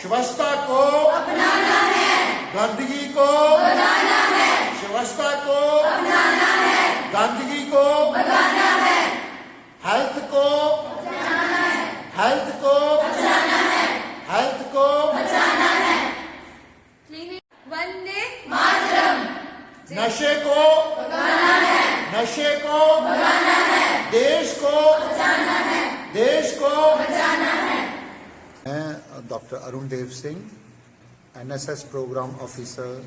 स्वच्छता को अपनाना है, गंदगी को भगाना है। स्वच्छता को अपनाना है, गंदगी को भगाना है। हेल्थ को बचाना है, हेल्थ को बचाना है, हेल्थ को बचाना है। वंदे मातरम। नशे को भगाना है, नशे को भगाना है। देश को बचाना है, देश को बचाना है। मैं doctor Arun Dev Singh, NSS programme officer,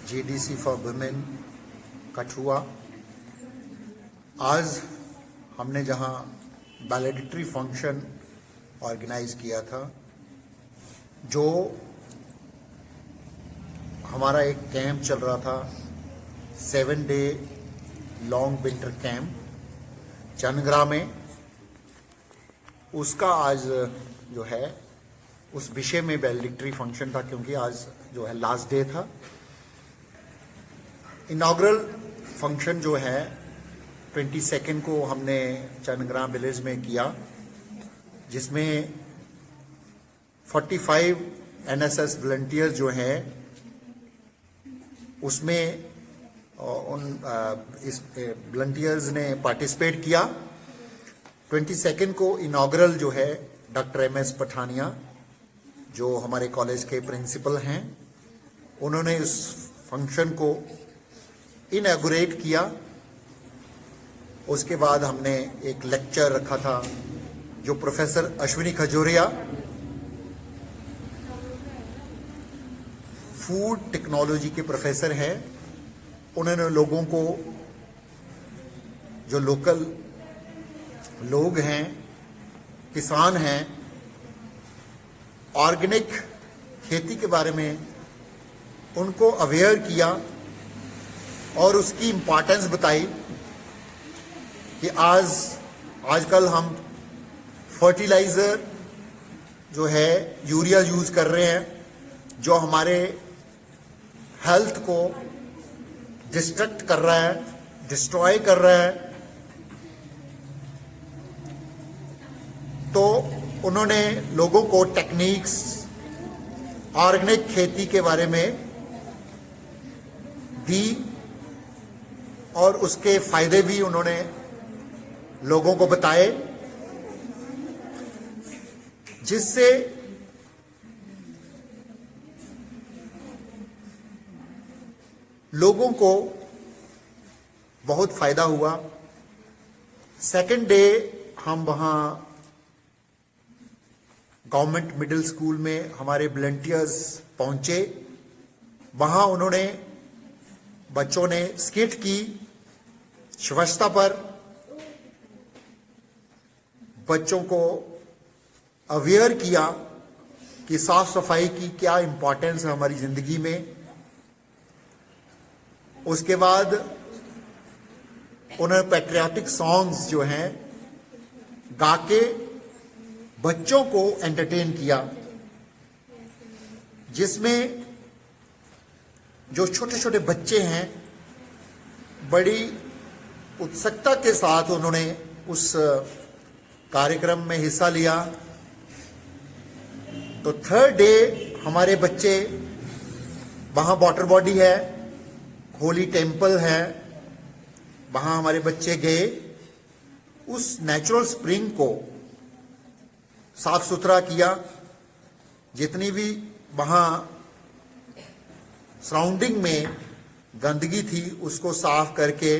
GDC for women Kathua. आज हमने जहां वैलेडिटरी फंक्शन ऑर्गेनाइज किया था, जो हमारा एक कैंप चल रहा था, 7 डे लॉन्ग विंटर कैंप चनग्रा में, उसका आज जो है उस विषय में वैलेडिटरी फंक्शन था, क्योंकि आज जो है लास्ट डे था। इनॉग्रल फंक्शन जो है 22 को हमने चनग्रा विलेज में किया, जिसमें 45 एनएसएस वॉलंटियर्स जो हैं उसमें इस वॉलंटियर्स ने पार्टिसिपेट किया। 22 को इनॉग्रल जो है डॉक्टर एमएस पठानिया, जो हमारे कॉलेज के प्रिंसिपल हैं, उन्होंने इस फंक्शन को इनॉग्रेट किया। उसके बाद हमने एक लेक्चर रखा था, जो professor Ashwini Khajuria food technology के प्रोफेसर हैं, उन्होंने लोगों को, जो लोकल लोग हैं, किसान हैं, ऑर्गेनिक खेती के बारे में उनको अवेयर किया और उसकी इम्पोर्टेंस बताई कि आजकल हम फर्टिलाइज़र जो है यूरिया यूज़ कर रहे हैं, जो हमारे हेल्थ को डिस्ट्रक्ट कर रहा है, डिस्ट्रॉय कर रहा है। तो उन्होंने लोगों को टेक्निक्स, ऑर्गेनिक खेती के बारे में दी और उसके फायदे भी उन्होंने लोगों को बताए, जिससे लोगों को बहुत फायदा हुआ। सेकेंड डे हम वहाँ गवर्नमेंट मिडिल स्कूल में हमारे वॉलंटियर्स पहुँचे। वहाँ उन्होंने, बच्चों ने स्किट की स्वच्छता पर, बच्चों को अवेयर किया कि साफ सफाई की क्या इम्पोर्टेंस है हमारी ज़िंदगी में। उसके बाद उन्होंने पैट्रियाटिक सॉन्ग्स जो हैं गा के बच्चों को एंटरटेन किया, जिसमें जो छोटे छोटे बच्चे हैं बड़ी उत्सुकता के साथ उन्होंने उस कार्यक्रम में हिस्सा लिया। तो थर्ड डे हमारे बच्चे, वहाँ वाटर बॉडी है, होली टेम्पल है, वहाँ हमारे बच्चे गए, उस नेचुरल स्प्रिंग को साफ सुथरा किया। जितनी भी वहाँ सराउंडिंग में गंदगी थी उसको साफ करके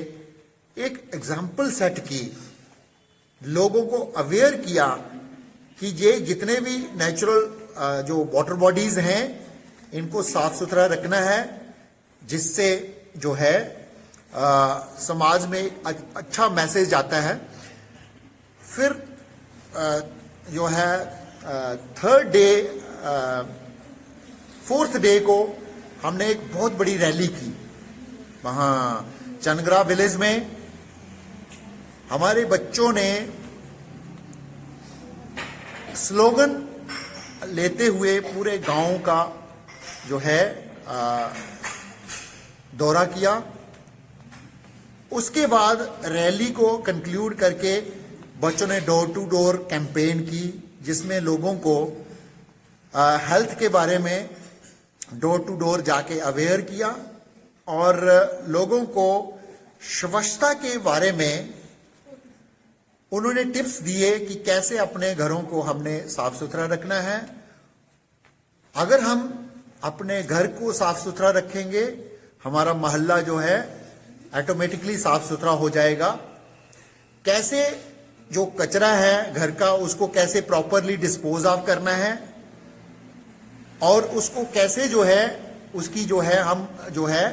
एक एग्जाम्पल सेट की, लोगों को अवेयर किया कि ये जितने भी नेचुरल जो वाटर बॉडीज हैं इनको साफ सुथरा रखना है, जिससे जो है समाज में अच्छा मैसेज आता है। फिर जो है थर्ड डे, फोर्थ डे को हमने एक बहुत बड़ी रैली की वहाँ चनग्रा विलेज में। हमारे बच्चों ने स्लोगन लेते हुए पूरे गांव का जो है दौरा किया। उसके बाद रैली को कंक्लूड करके बच्चों ने डोर टू डोर कैंपेन की, जिसमें लोगों को हेल्थ के बारे में डोर टू डोर जाके अवेयर किया और लोगों को स्वच्छता के बारे में उन्होंने टिप्स दिए कि कैसे अपने घरों को हमने साफ सुथरा रखना है। अगर हम अपने घर को साफ सुथरा रखेंगे, हमारा मोहल्ला जो है ऑटोमेटिकली साफ सुथरा हो जाएगा। कैसे जो कचरा है घर का उसको कैसे प्रॉपरली डिस्पोज ऑफ करना है और उसको कैसे जो है उसकी जो है हम जो है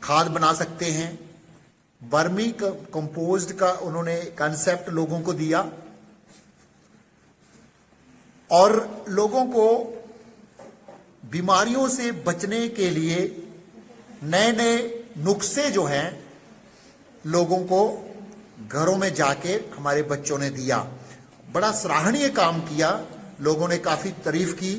खाद बना सकते हैं। वर्मी कंपोस्ट का उन्होंने कॉन्सेप्ट लोगों को दिया और लोगों को बीमारियों से बचने के लिए नए नए नुस्खे जो हैं लोगों को घरों में जाके हमारे बच्चों ने दिया। बड़ा सराहनीय काम किया, लोगों ने काफी तारीफ की।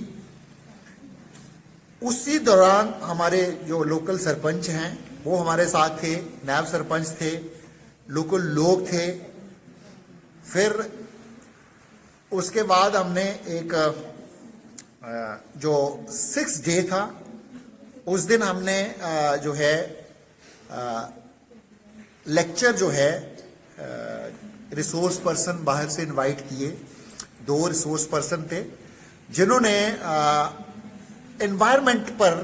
उसी दौरान हमारे जो लोकल सरपंच हैं वो हमारे साथ थे, नायब सरपंच थे, लोकल लोग थे। फिर उसके बाद हमने एक जो 6 डे था उस दिन हमने जो है लेक्चर जो है रिसोर्स पर्सन बाहर से इनवाइट किए। 2 रिसोर्स पर्सन थे जिन्होंने एनवायरनमेंट पर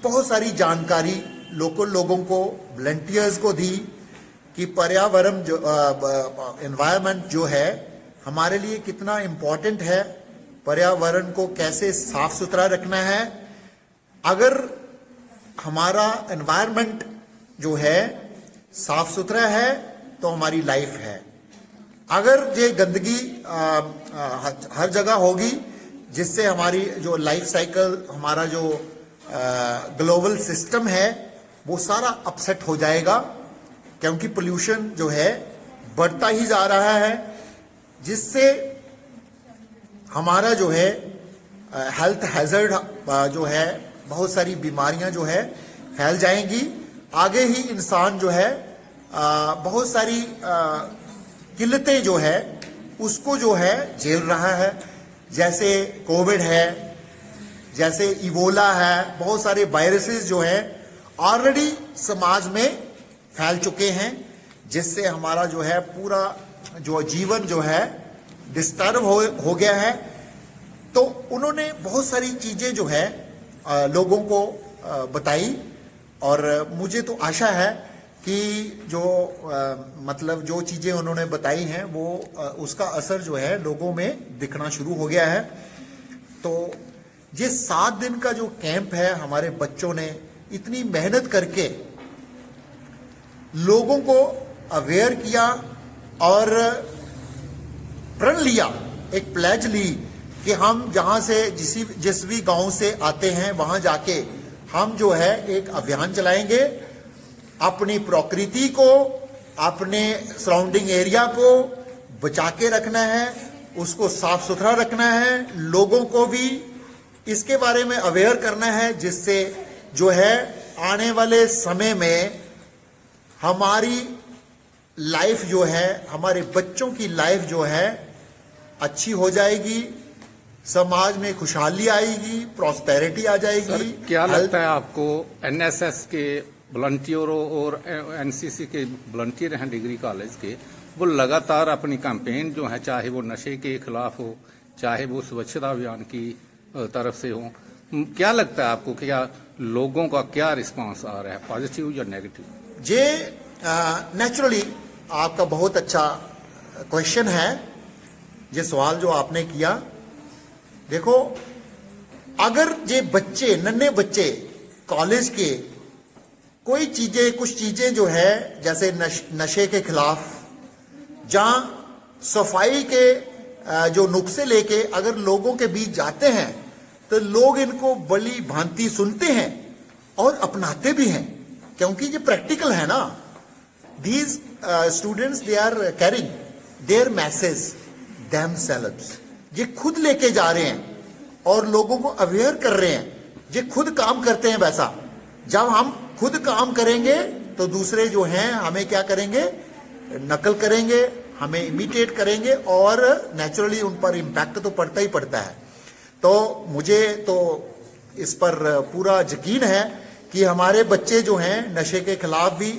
बहुत सारी जानकारी लोकल लोगों को, वॉलंटियर्स को दी कि पर्यावरण जो एनवायरनमेंट जो है हमारे लिए कितना इम्पोर्टेंट है, पर्यावरण को कैसे साफ सुथरा रखना है। अगर हमारा एनवायरनमेंट जो है साफ सुथरा है तो हमारी लाइफ है। अगर ये गंदगी हर जगह होगी जिससे हमारी जो लाइफ साइकिल, हमारा जो ग्लोबल सिस्टम है वो सारा अपसेट हो जाएगा, क्योंकि पोल्यूशन जो है बढ़ता ही जा रहा है, जिससे हमारा जो है हेल्थ हैजर्ड जो है बहुत सारी बीमारियां जो है फैल जाएंगी। आगे ही इंसान जो है बहुत सारी किल्लतें जो है उसको जो है झेल रहा है, जैसे कोविड है, जैसे इबोला है। बहुत सारे वायरसेस जो है ऑलरेडी समाज में फैल चुके हैं, जिससे हमारा जो है पूरा जो जीवन जो है डिस्टर्ब हो गया है। तो उन्होंने बहुत सारी चीजें जो है लोगों को बताई और मुझे तो आशा है कि जो मतलब जो चीजें उन्होंने बताई हैं वो उसका असर जो है लोगों में दिखना शुरू हो गया है। तो ये 7 दिन का जो कैंप है, हमारे बच्चों ने इतनी मेहनत करके लोगों को अवेयर किया और प्रण लिया, एक प्लेज ली कि हम जहां से जिस भी गांव से आते हैं वहां जाके हम जो है एक अभियान चलाएंगे, अपनी प्रकृति को, अपने सराउंडिंग एरिया को बचा के रखना है, उसको साफ सुथरा रखना है, लोगों को भी इसके बारे में अवेयर करना है, जिससे जो है आने वाले समय में हमारी लाइफ जो है, हमारे बच्चों की लाइफ जो है अच्छी हो जाएगी, समाज में खुशहाली आएगी, प्रॉस्पेरिटी आ जाएगी। सर, क्या लगता है आपको एनएसएस के वॉलंटियरों और एनसीसी के वॉलंटियर हैं डिग्री कॉलेज के, वो लगातार अपनी कैंपेन जो है, चाहे वो नशे के खिलाफ हो, चाहे वो स्वच्छता अभियान की तरफ से हो, क्या लगता है आपको, क्या लोगों का क्या रिस्पांस आ रहा है, पॉजिटिव या नेगेटिव? ये नेचुरली आपका बहुत अच्छा क्वेश्चन है, ये सवाल जो आपने किया। देखो, अगर ये बच्चे, नन्हे बच्चे कॉलेज के कोई चीजें, कुछ चीजें जो है जैसे नशे के खिलाफ, जहां सफाई के जो नुस्खे लेके अगर लोगों के बीच जाते हैं तो लोग इनको बड़ी भांति सुनते हैं और अपनाते भी हैं, क्योंकि ये प्रैक्टिकल है ना। These students they are carrying their message themselves, ये खुद लेके जा रहे हैं और लोगों को अवेयर कर रहे हैं, ये खुद काम करते हैं। वैसा जब हम खुद काम करेंगे तो दूसरे जो हैं हमें क्या करेंगे, नकल करेंगे, हमें इमिटेट करेंगे और नेचुरली उन पर इम्पैक्ट तो पड़ता ही पड़ता है। तो मुझे तो इस पर पूरा यकीन है कि हमारे बच्चे जो हैं नशे के खिलाफ भी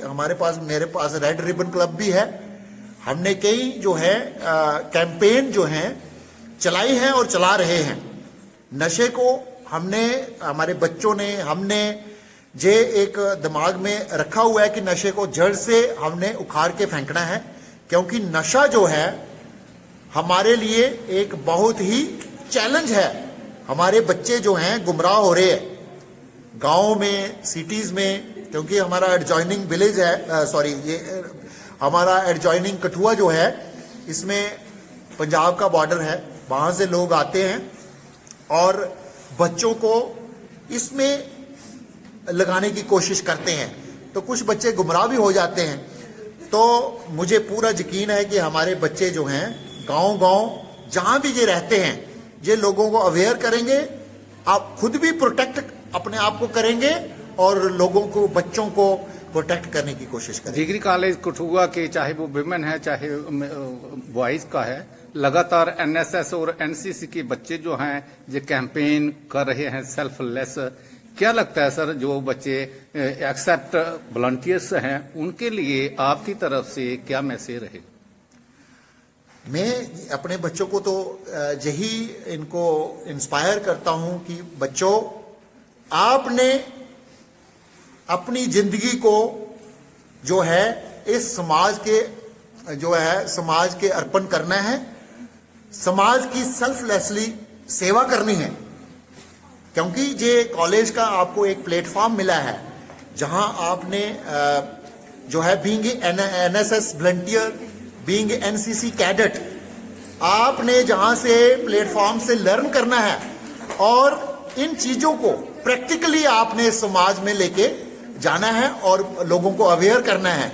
मेरे पास रेड रिबन क्लब भी है। हमने कई जो है कैंपेन जो हैं चलाई हैं और चला रहे हैं। नशे को हमारे बच्चों ने हमने जे एक दिमाग में रखा हुआ है कि नशे को जड़ से हमने उखाड़ के फेंकना है, क्योंकि नशा जो है हमारे लिए एक बहुत ही चैलेंज है। हमारे बच्चे जो हैं गुमराह हो रहे हैं गाँव में, सिटीज में, क्योंकि हमारा एडजॉइनिंग विलेज है, ये हमारा एडजॉइनिंग कठुआ जो है इसमें पंजाब का बॉर्डर है, वहां से लोग आते हैं और बच्चों को इसमें लगाने की कोशिश करते हैं, तो कुछ बच्चे गुमराह भी हो जाते हैं। तो मुझे पूरा यकीन है कि हमारे बच्चे जो हैं गांव-गांव जहां भी ये रहते हैं, ये लोगों को अवेयर करेंगे, आप खुद भी प्रोटेक्ट अपने आप को करेंगे और लोगों को, बच्चों को प्रोटेक्ट करने की कोशिश करेंगे। डिग्री कॉलेज कठुआ के चाहे वो विमेन है चाहे बॉयज का है, लगातार एनएसएस और एनसीसी के बच्चे जो हैं ये कैंपेन कर रहे हैं सेल्फलेस। क्या लगता है सर, जो बच्चे एक्सेप्ट वॉलंटियर्स हैं उनके लिए आपकी तरफ से क्या मैसेज रहेगा? मैं अपने बच्चों को तो यही इनको इंस्पायर करता हूं कि बच्चों, आपने अपनी जिंदगी को जो है इस समाज के अर्पण करना है, समाज की सेल्फलेसली सेवा करनी है। क्योंकि ये कॉलेज का आपको एक प्लेटफॉर्म मिला है जहां आपने जो है being NSS volunteer, being NCC cadet, आपने जहां से प्लेटफॉर्म से लर्न करना है और इन चीजों को प्रैक्टिकली आपने समाज में लेके जाना है और लोगों को अवेयर करना है,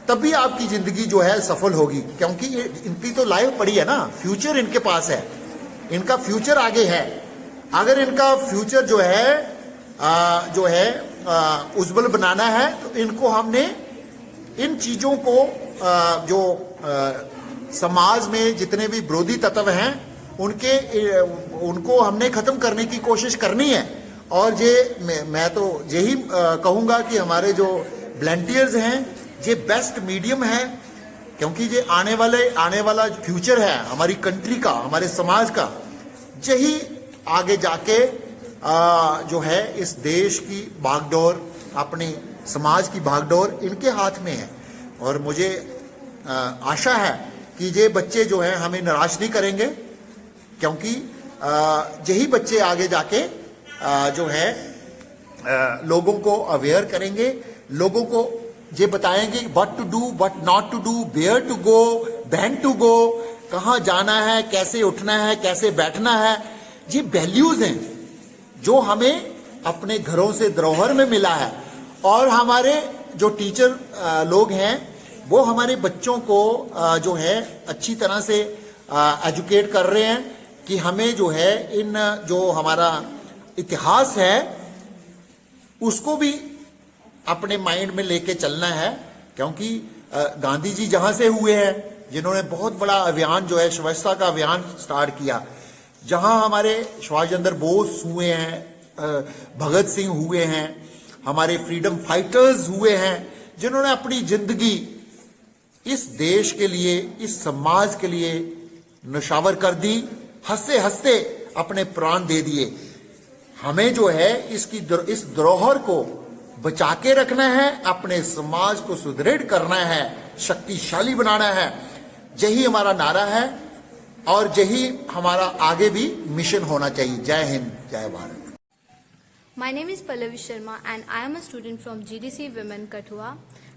तभी आपकी जिंदगी जो है सफल होगी। क्योंकि इनकी तो लाइफ पड़ी है ना, फ्यूचर इनके पास है, इनका फ्यूचर आगे है। अगर इनका फ्यूचर जो है उज्जवल बनाना है तो इनको हमने इन चीजों को जो समाज में जितने भी विरोधी तत्व हैं उनको हमने खत्म करने की कोशिश करनी है। और ये मैं तो यही कहूंगा कि हमारे जो वॉलंटियर्स हैं ये बेस्ट मीडियम है, क्योंकि ये आने वाला फ्यूचर है हमारी कंट्री का, हमारे समाज का। यही आगे जाके जो है इस देश की भागडोर, अपने समाज की भागडोर इनके हाथ में है। और मुझे आशा है कि ये बच्चे जो हैं हमें निराश नहीं करेंगे, क्योंकि यही बच्चे आगे जाके जो है लोगों को अवेयर करेंगे, लोगों को ये बताएंगे what to do, what not to do, where to go, when to go, कहाँ जाना है, कैसे उठना है, कैसे बैठना है। ये वैल्यूज हैं जो हमें अपने घरों से धरोहर में मिला है। और हमारे जो टीचर लोग हैं वो हमारे बच्चों को जो है अच्छी तरह से एजुकेट कर रहे हैं कि हमें जो है इन जो हमारा इतिहास है उसको भी अपने माइंड में लेके चलना है। क्योंकि गांधी जी जहां से हुए हैं, जिन्होंने बहुत बड़ा अभियान जो है स्वच्छता का अभियान स्टार्ट किया, जहां हमारे सुभाष चंद्र बोस हुए हैं, भगत सिंह हुए हैं, हमारे फ्रीडम फाइटर्स हुए हैं, जिन्होंने अपनी जिंदगी इस देश के लिए, इस समाज के लिए नशावर कर दी, हंसते हंसते अपने प्राण दे दिए। हमें जो है इस धरोहर को बचा के रखना है, अपने समाज को सुदृढ़ करना है, शक्तिशाली बनाना है। यही हमारा नारा है और यही हमारा आगे भी मिशन होना चाहिए। जय हिंद, जय Bharat. My name is Pallavi Sharma and I am a student from GDC Women Kathua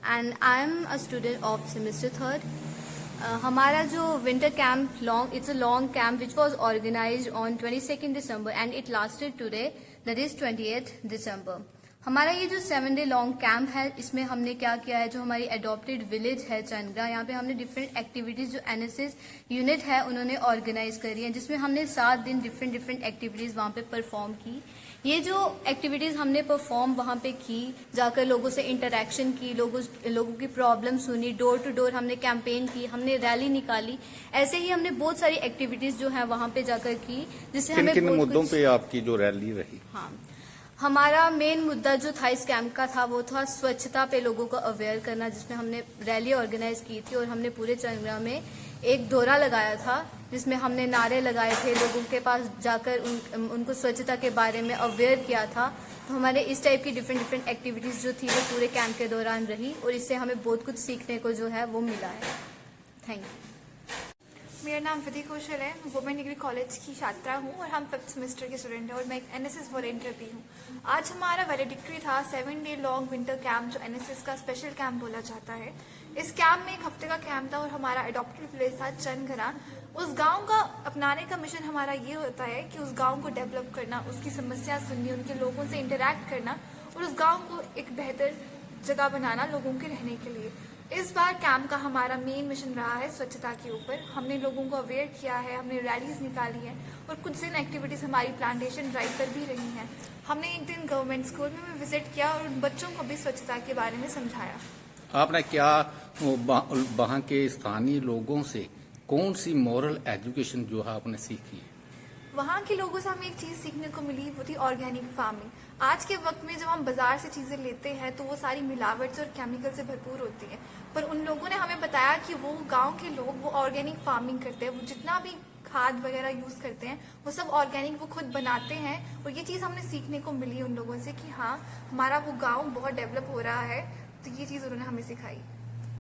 and I am a student of semester 3rd. हमारा जो winter camp it's a long camp which was organized on 22nd December and it lasted today, that is 28th December. हमारा ये जो 7 day long camp है, इसमें हमने क्या किया है, जो हमारी अडॉप्टेड विलेज है चंद्रा, यहाँ पे हमने डिफरेंट एक्टिविटीज जो एनएसएस यूनिट है उन्होंने ऑर्गेनाइज करी है, जिसमें हमने 7 दिन डिफरेंट एक्टिविटीज वहाँ पे परफॉर्म की। ये जो एक्टिविटीज़ हमने परफॉर्म वहाँ पे की, जाकर लोगों से इंटरेक्शन की, लोगों की प्रॉब्लम सुनी, डोर टू डोर हमने कैंपेन की, हमने रैली निकाली, ऐसे ही हमने बहुत सारी एक्टिविटीज़ जो है वहाँ पे जाकर की, जिससे किन हमें किन बहुत मुद्दों कुछ- पे आपकी जो रैली रही? हाँ, हमारा मेन मुद्दा जो था इस कैंप का था वो था स्वच्छता पे लोगों को अवेयर करना, जिसमें हमने रैली ऑर्गेनाइज की थी और हमने पूरे चंद्रा में एक दौरा लगाया था जिसमें हमने नारे लगाए थे, लोगों के पास जाकर उनको स्वच्छता के बारे में अवेयर किया था। तो हमारे इस टाइप की डिफरेंट एक्टिविटीज़ जो थी वो पूरे कैंप के दौरान रही और इससे हमें बहुत कुछ सीखने को जो है वो मिला है। Thank you. मेरा नाम विधि कौशल है, मैं वुमेन डिग्री कॉलेज की छात्रा हूँ और हम 5th सेमेस्टर के स्टूडेंट हैं और मैं एक एनएसएस वॉलंटियर भी हूँ। आज हमारा वैलेडिक्ट्री था 7 डे लॉन्ग विंटर कैंप, जो एनएसएस का स्पेशल कैंप बोला जाता है। इस कैंप में 1 हफ्ते का कैंप था और हमारा अडॉप्टेड विलेज था चंदघरा। उस गांव का अपनाने का मिशन हमारा ये होता है कि उस गांव को डेवलप करना, उसकी समस्या सुननी, उनके लोगों से इंटरेक्ट करना और उस गांव को एक बेहतर जगह बनाना लोगों के रहने के लिए। इस बार कैंप का हमारा मेन मिशन रहा है स्वच्छता के ऊपर। हमने लोगों को अवेयर किया है, हमने रैलीज निकाली है और कुछ दिन एक्टिविटीज़ हमारी प्लांटेशन ड्राइव पर भी रही हैं। हमने एक दिन गवर्नमेंट स्कूल में विजिट किया और उन बच्चों को भी स्वच्छता के बारे में समझाया। आपने क्या वहाँ के स्थानीय लोगों से कौन सी मॉरल एजुकेशन जो है आपने सीखी है? वहाँ के लोगों से हमें एक चीज़ सीखने को मिली, वो थी ऑर्गेनिक फार्मिंग। आज के वक्त में जब हम बाजार से चीज़ें लेते हैं तो वो सारी मिलावट और केमिकल से भरपूर होती है, पर उन लोगों ने हमें बताया कि वो गांव के लोग वो ऑर्गेनिक फार्मिंग करते हैं, वो जितना भी खाद वगैरह यूज़ करते हैं वो सब ऑर्गेनिक वो खुद बनाते हैं। और ये चीज़ हमने सीखने को मिली उन लोगों से कि हाँ, हमारा वो गाँव बहुत डेवलप हो रहा है, तो ये चीज़ उन्होंने हमें सिखाई।